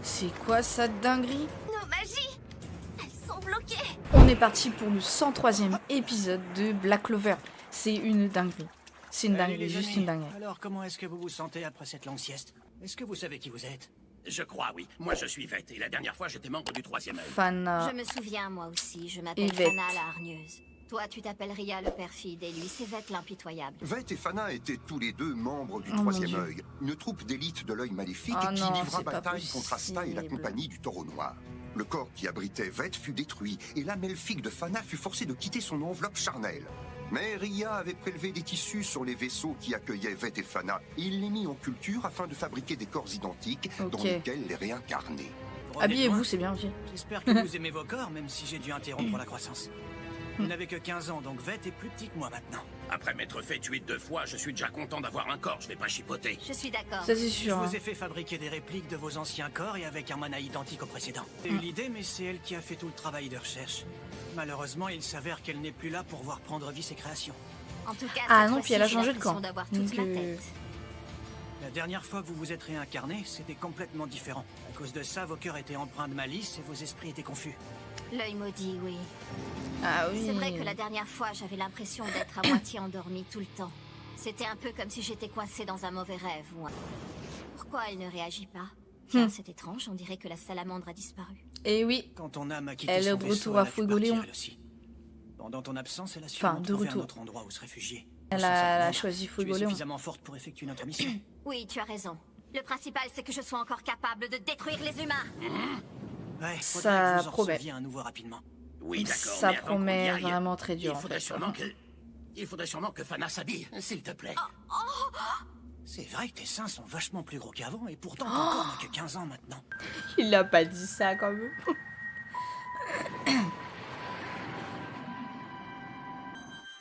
C'est quoi cette dinguerie? Nos magies, elles sont bloquées. On est parti pour le 103e épisode de Black Clover. C'est une dinguerie. C'est une Salut dinguerie, les juste amis. une dinguerie. Alors, comment est-ce que vous vous sentez après cette longue sieste? Est-ce que vous savez qui vous êtes? Je crois, oui. Moi, je suis Vette, et la dernière fois, j'étais membre du 3e œil. Fana. Je me souviens, moi aussi, je m'appelle Yvette. Fana la hargneuse. Toi, tu t'appelles Ria le perfide, et lui, c'est Vette l'impitoyable. Vette et Fana étaient tous les deux membres du Oh mon Troisième Dieu. œil, une troupe d'élite de l'œil maléfique Oh qui non, livra c'est pas bataille contre Asta et la possible. compagnie du Taureau Noir. Le corps qui abritait Vette fut détruit et l'âme elfique de Fana fut forcée de quitter son enveloppe charnelle. Mais Ria avait prélevé des tissus sur les vaisseaux qui accueillaient Vette et Fana et il les mit en culture afin de fabriquer des corps identiques dans Ok. lesquels les réincarner. Vous Habillez-vous, revenez de c'est bien aussi. loin. J'espère que vous aimez vos corps, même si j'ai dû interrompre la croissance. Vous n'avez que 15 ans, donc Vette est plus petit que moi maintenant. Après m'être fait tuer 2 fois, je suis déjà content d'avoir un corps, je vais pas chipoter. Je suis d'accord. Ça c'est Je sûr. hein. vous ai fait fabriquer des répliques de vos anciens corps et avec un mana identique au précédent. J'ai eu l'idée, mais c'est elle qui a fait tout le travail de recherche. Malheureusement, il s'avère qu'elle n'est plus là pour voir prendre vie ses créations. En tout cas, Ah cette non, fois-ci, puis elle a j'ai changé de l'impression camp. d'avoir Donc, toute ma tête. La dernière fois que vous vous êtes réincarné, c'était complètement différent. À cause de ça, vos cœurs étaient empreints de malice et vos esprits étaient confus. L'œil maudit, oui. Ah oui. C'est vrai que la dernière fois, j'avais l'impression d'être à moitié endormie tout le temps. C'était un peu comme si j'étais coincée dans un mauvais rêve ou un... Pourquoi elle ne réagit pas? Tiens, c'est étrange, on dirait que la salamandre a disparu. Et oui. Quand ton âme a quitté Elle est son de vaisseau, retour à elle a dû Fuegoléon. partir, elle aussi. Pendant ton absence, elle a Enfin, sûrement de trouvé un retour. autre endroit où se réfugier. Elle Sans a salamandre, choisi tu es Fuegoléon. suffisamment forte pour effectuer notre mission. Oui, tu as raison. Le principal, c'est que je sois encore capable de détruire les humains. Ouais, Ça faudrait que vous en promet. receviez un nouveau rapidement. Oui, d'accord, Ça mais avant qu'on y promet aille, vraiment très dur il en faudrait fait. sûrement que Fana s'habille, s'il te plaît. C'est vrai que tes seins sont vachement plus gros qu'avant et pourtant ton corps n'a que 15 ans maintenant. Il a pas dit ça quand même.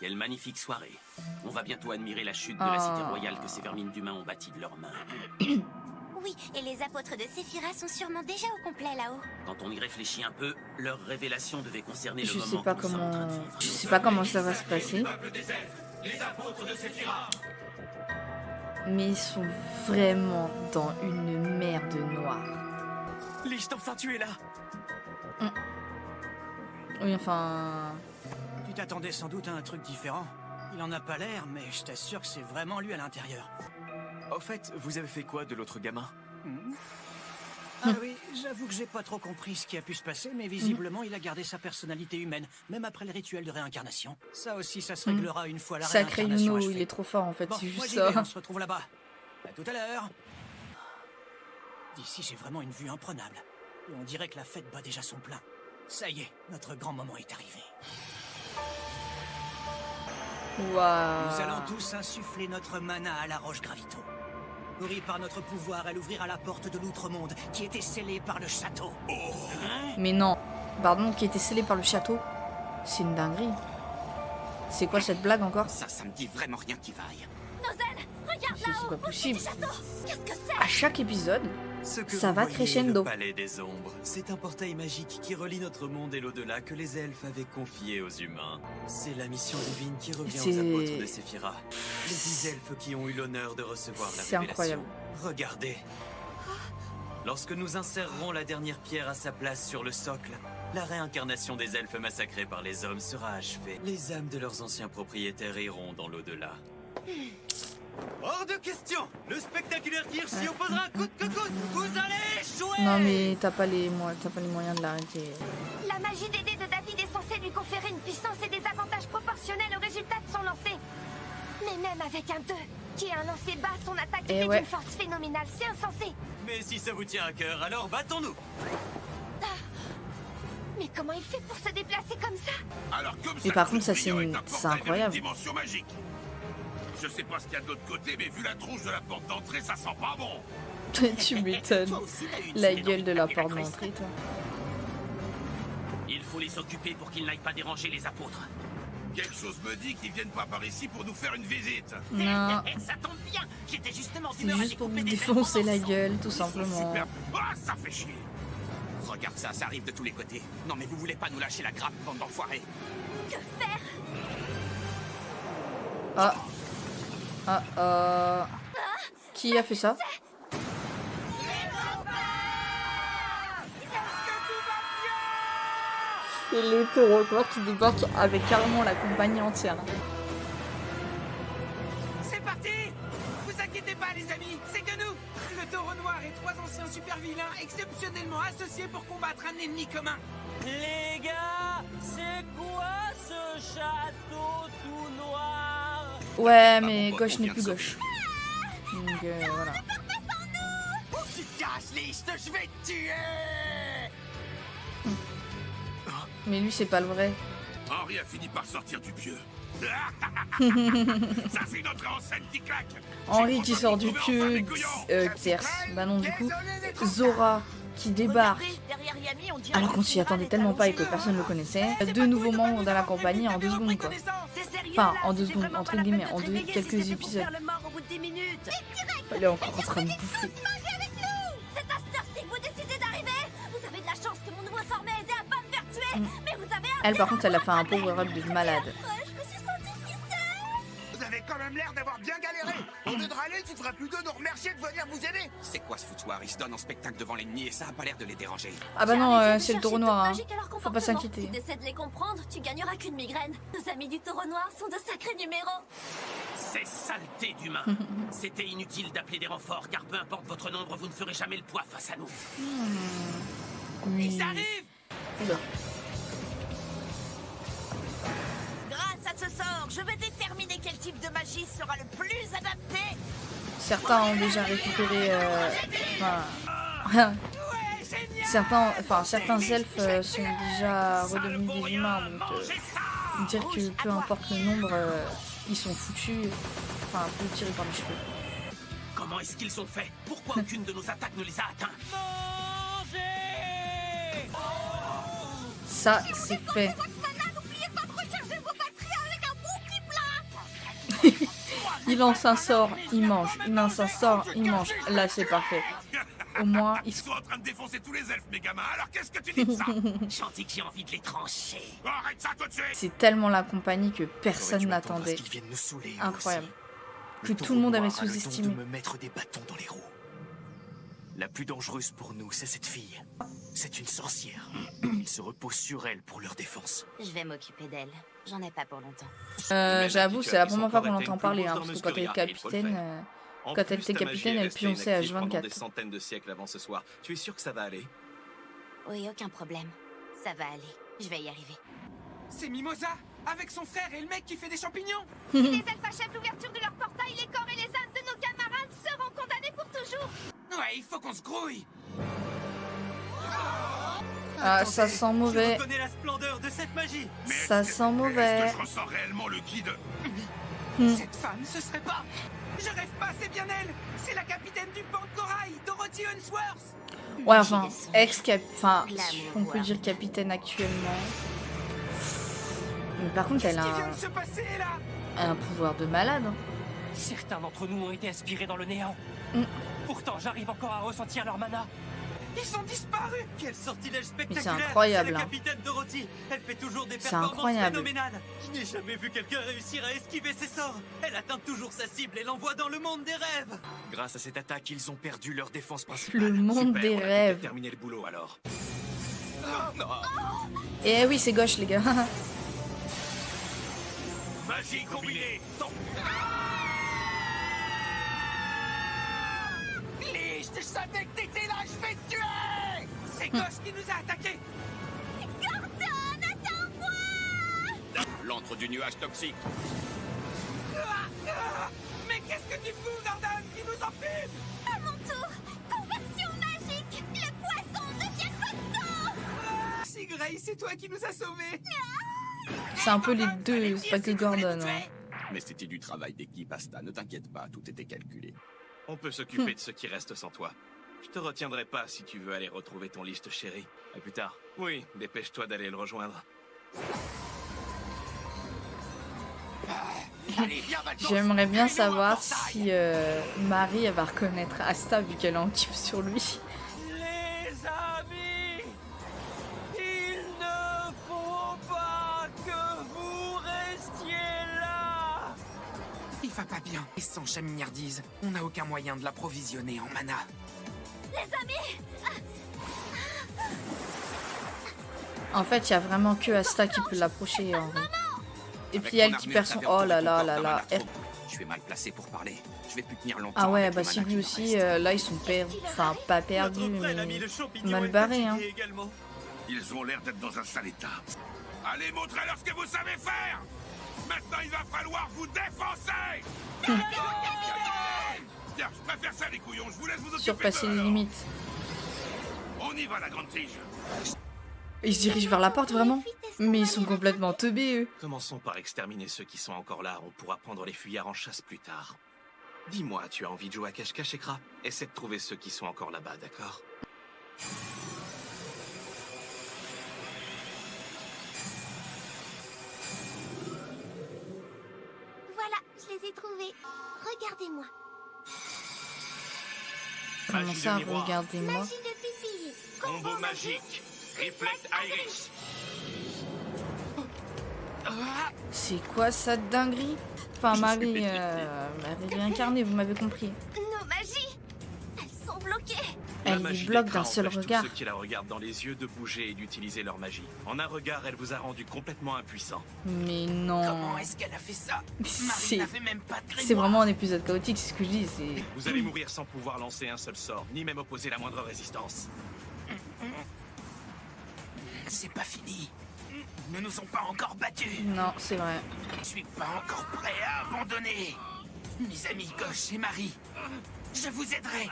Quelle magnifique soirée. On va bientôt admirer la chute de la cité royale que ces vermines d'humains ont bâtie de leurs mains. Oui, et les apôtres de Séphira sont sûrement déjà au complet là-haut. Quand on y réfléchit un peu, leur révélation devait concerner Je le sais moment pas que nous sommes en train de comment. vivre. Je sais pas comment ça va se passer. Mais ils sont vraiment dans une merde noire. Licht, enfin tu es là. Oui, enfin. Tu t'attendais sans doute à un truc différent. Il en a pas l'air, mais je t'assure que c'est vraiment lui à l'intérieur. Au fait, vous avez fait quoi de l'autre gamin? Ah oui, j'avoue que j'ai pas trop compris ce qui a pu se passer, mais visiblement il a gardé sa personnalité humaine, même après le rituel de réincarnation. Ça aussi, ça se réglera une fois la Sacré réincarnation Yuno, achevée. il est trop fort en fait, Bon, c'est moi juste j'y vais, ça. on se retrouve là-bas. À tout à l'heure. D'ici, j'ai vraiment une vue imprenable. Et on dirait que la fête bat déjà son plein. Ça y est, notre grand moment est arrivé. Nous allons Waouh. tous insuffler notre mana à la roche gravito. Nourrie par notre pouvoir, elle ouvrira la porte de l'outre-monde qui était scellée par le château. Mais non. Pardon, qui était scellé par le château. C'est une dinguerie. C'est quoi cette blague encore? Ça me dit vraiment rien qui vaille. Regarde C'est pas possible. qu'est-ce que c'est? À chaque épisode, Ce que ça vous va voyez, crescendo. Le palais des ombres, c'est un portail magique qui relie notre monde et l'au-delà que les elfes avaient confié aux humains. C'est la mission divine qui revient C'est- aux apôtres de Séphira. Les 10 elfes qui ont eu l'honneur de recevoir la C'est révélation. incroyable. Regardez. Lorsque nous insérerons la dernière pierre à sa place sur le socle, la réincarnation des elfes massacrés par les hommes sera achevée. Les âmes de leurs anciens propriétaires iront dans l'au-delà. Hors de question! Le spectaculaire tir s'y opposera coûte que coûte! Vous allez échouer! Non mais t'as pas les moyens de l'arrêter. La magie des dés de David est censée lui conférer une puissance et des avantages proportionnels au résultat de son lancer. Mais même avec un 2, qui est un lancer bas, son attaque Eh était ouais. d'une force phénoménale, c'est insensé. Mais si ça vous tient à cœur, alors battons-nous! Mais comment il fait pour se déplacer comme ça? Alors comme Et ça, par le contre, ça, brillant c'est est une- un c'est portail incroyable. d'une dimension magique. Je sais pas ce qu'il y a de l'autre côté, mais vu la tronche de la porte d'entrée, ça sent pas bon. Tu m'étonnes. Toi aussi, t'as eu une La semaine gueule envie de la taper porte Christ. d'entrée, toi. Il faut les occuper pour qu'ils n'aillent pas déranger les apôtres. Quelque chose me dit qu'ils viennent pas par ici pour nous faire une visite. Non, Ça tombe bien, j'étais justement c'est d'humeur à juste pour vous découper des défoncer ailes la pendant gueule, tout Ils sont simplement. super. Ah, ça fait chier. Regarde ça, ça arrive de tous les côtés. Non mais vous voulez pas nous lâcher la grappe, bande d'enfoirés. Ah. Qui a fait ça? Et les taureaux noirs qui débarquent avec carrément la compagnie entière. C'est parti! Vous inquiétez pas, les amis, c'est que nous! Le taureau noir et 3 anciens super vilains exceptionnellement associés pour combattre un ennemi commun. Les gars, c'est quoi ce château tout noir? Ouais, mais gauche n'est plus gauche. Donc voilà. Tu te caches, liste, je vais te tuer! Mais lui, c'est pas le vrai. Henri a fini par sortir du pieu. Ça, c'est notre enseigne qui claque. Henri qui sort du pieu, Xerxes, bah non du coup, Zora qui débarque, alors qu'on s'y attendait tellement pas et que personne ne le connaissait, 2 nouveaux membres dans la compagnie en 2 secondes quoi. Enfin, en 2 secondes, entre guillemets, en quelques épisodes. Elle est encore en train de bouffer. C'est à cette heure-ci que vous décidez d'arriver. Vous avez de la chance que mon nouveau sort m'ait aidé à pas me faire tuer. Mais vous avez Elle par contre, elle a fait un power-up de malade. je me suis sentie si seule. Vous avez quand même l'air d'avoir bien galéré. Au lieu de râler, tu feras plutôt nous remercier de venir vous aider. C'est quoi ce foutoir? Il se donne en spectacle devant l'ennemi et ça a pas l'air de les déranger. Ah bah non, Arrêtez de c'est le chercher taureau de noir, hein. magique à leur Faut pas comportement. s'inquiéter. Si t'essaies de les comprendre, tu gagneras qu'une migraine. Nos amis du taureau noir sont de sacrés numéros. Ces saletés d'humains. C'était inutile d'appeler des renforts car peu importe votre nombre, vous ne ferez jamais le poids face à nous. Oui. Ils arrivent! Oula. Grâce à ce sort, je vais déterminer quel type de magie sera le plus adapté. Certains ont déjà récupéré... Enfin... certains elfes sont déjà redevenus des humains, donc dire que peu importe le nombre, ils sont foutus, enfin un peu tirés par les cheveux. Comment est-ce qu'ils ont fait? Pourquoi aucune de nos attaques ne les a atteints? Ça, c'est fait. Il lance un sort, il mange. Il lance un sort, il mange. Là, c'est parfait. Au moins, ils Ils sont... sont en train de défoncer tous les elfes, mes gamins. Alors qu'est-ce que tu dis de ça? J'en dis que j'ai envie de les trancher. Arrête ça tout de suite. C'est tellement la compagnie que personne n'attendait. Incroyable. Que tout le monde avait sous-estimé. me mettre des bâtons dans les roues. La plus dangereuse pour nous, c'est cette fille. C'est une sorcière. Ils se reposent sur elle pour leur défense. Je vais m'occuper d'elle. J'en ai pas pour longtemps. J'avoue, c'est la première fois qu'on entend parler, hein, parce que quand elle est capitaine... Quand elle était capitaine, elle pionçait à H24. Des centaines de siècles avant ce soir. Tu es sûr que ça va aller? Oui, aucun problème. Ça va aller. Je vais y arriver. C'est Mimosa, avec son frère et le mec qui fait des champignons! Si les elfes achèvent l'ouverture de leur portail, les corps et les âmes de nos camarades seront condamnés pour toujours. Ouais, il faut qu'on se grouille! Ah, ça sent mauvais. Je reconnais la splendeur de cette magie. Ça sent mauvais. Est-ce que je ressens réellement le guide? Cette femme, ce serait pas... Je rêve pas, c'est bien elle! C'est la capitaine du banc de corail, Dorothy Unsworth! Ouais, enfin, enfin, on peut dire capitaine actuellement. Mais par contre, elle Qu'est-ce a qui vient de se passer, là? un pouvoir de malade. hein. Certains d'entre nous ont été inspirés dans le néant. Mm. Pourtant, j'arrive encore à ressentir leur mana. Ils ont disparu! Quel sortilège spectaculaire! incroyable, C'est la hein. capitaine Dorothy. Elle fait toujours des C'est performances incroyable. phénoménales. Je n'ai jamais vu quelqu'un réussir à esquiver ses sorts. Elle atteint toujours sa cible et l'envoie dans le monde des rêves. Grâce à cette attaque, ils ont perdu leur défense principale. Le monde Super, des on a pu rêves. terminer le boulot alors. Et oui, c'est gauche, les gars. Magie combinée. Liche, je savais que t'étais là, je vais te tuer! C'est Ghost qui nous a attaqués! Gordon, attends-moi! L'antre du nuage toxique. Mais qu'est-ce que tu fous, Gordon? Qui nous enfume! À mon tour, conversion magique! Le poisson devient coton! Sigray, c'est toi qui nous as sauvés! C'est un peu les deux, c'est pas que Gordon. hein. Mais c'était du travail d'équipe, Asta. Ne t'inquiète pas, tout était calculé. On peut s'occuper de ce qui reste sans toi. Je te retiendrai pas si tu veux aller retrouver ton liste chéri. À plus tard. Oui, dépêche-toi d'aller le rejoindre. J'aimerais bien savoir si Marie elle va reconnaître Asta vu qu'elle en kiffe sur lui. Les amis, il ne faut pas que vous restiez là. Il va pas bien. Et sans chamignardise, on n'a aucun moyen de l'approvisionner en mana. Les amis! En fait, il y a vraiment que Asta qui peut l'approcher. En vrai. Et puis elle qui perd son... Oh là là là là. Je suis mal placé pour parler. Je vais plus tenir longtemps. Ah ouais, avec bah le si mana lui qui me aussi, reste. là ils sont perdus. Enfin, pas perdus, mais mal barrés. Hein. Ils ont l'air d'être dans un sale état. Allez, montrez-leur ce que vous savez faire. Maintenant, il va falloir vous défoncer. Bien, je préfère ça, les couillons. Je vous laisse vous occuper Surpasser d'eux, les alors. limites. On y va, la grande tige. Ils se dirigent vers la porte, vraiment? Mais ils sont complètement teubés, eux. Commençons par exterminer ceux qui sont encore là. On pourra prendre les fuyards en chasse plus tard. Dis-moi, tu as envie de jouer à cache-cache, Ekra? Essaie de trouver ceux qui sont encore là-bas, d'accord? Voilà, je les ai trouvés. Regardez-moi. Comment Magie ça, de miroir. regardez-moi. Magie de pupille. Combo magique. Reflect Iris. C'est quoi cette dinguerie? Enfin, Marie réincarnée, vous m'avez compris. Nos magies, elles sont bloquées. La Elle magie les bloque d'Ekra d'un seul empêche regard. tous ceux qui la regardent dans les yeux de bouger et d'utiliser leur magie. En un regard, elle vous a rendu complètement impuissant. Mais non. Comment est-ce qu'elle a fait ça? Marie C'est n'avait même pas de grimoire. c'est vraiment un épisode chaotique, c'est ce que je dis. C'est... Vous allez mourir sans pouvoir lancer un seul sort, ni même opposer la moindre résistance. C'est pas fini. Nous nous sommes pas encore battus. Non, c'est vrai. Je suis pas encore prêt à abandonner. Mes amis Gauche et Marie, je vous aiderai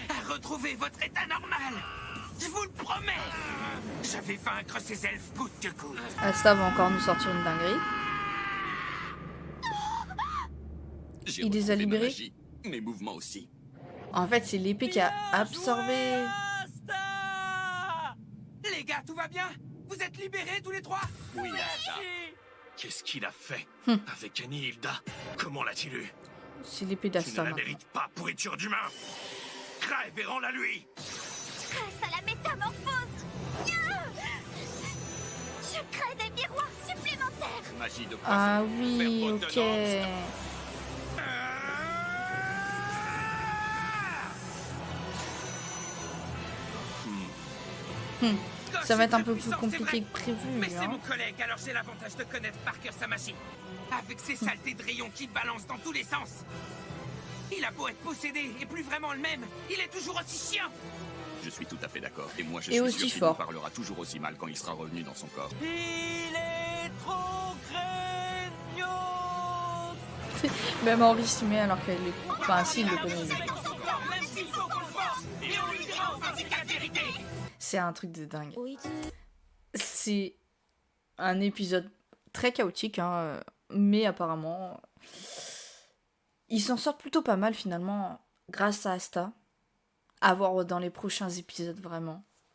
à retrouver votre état normal. Je vous le promets. Je vais vaincre ces elfes coûte que coûte. Asta va encore nous sortir une dinguerie. Il les a libérés. Mes mouvements aussi. En fait, c'est l'épée qui a absorbé. Les gars, tout va bien? Vous êtes libérés tous les trois? Oui, Asta. Qu'est-ce qu'il a fait avec Annie Hilda? Comment l'a-t-il eu? C'est l'épée Tu ne d'Asta. la maintenant. mérites pas, pourriture d'humain! Crève et rends-la lui! Grâce à la métamorphose, je crée des miroirs supplémentaires. Magie de poison. Ah oui, Faire ok. retenante. Ça va être un peu Gauche, plus c'est compliqué vrai. que prévu. Mais c'est Hein. mon collègue, alors j'ai l'avantage de connaître par cœur sa magie. Avec ses saletés de rayons qui balancent dans tous les sens. Il a beau être possédé et plus vraiment le même, il est toujours aussi chiant. Je suis tout à fait d'accord. Et moi, je Et suis aussi sûr qu'il fort. nous parlera toujours aussi mal quand il sera revenu dans son corps. Il est trop craignos. Même Henri s'y met alors qu'elle est... Enfin, si, il le connaît. lui. Même s'il faut qu'on le force, et on lui dira enfin la vérité. C'est un truc de dingue. C'est un épisode très chaotique, hein, mais apparemment, ils s'en sortent plutôt pas mal finalement grâce à Asta. À voir dans les prochains épisodes vraiment.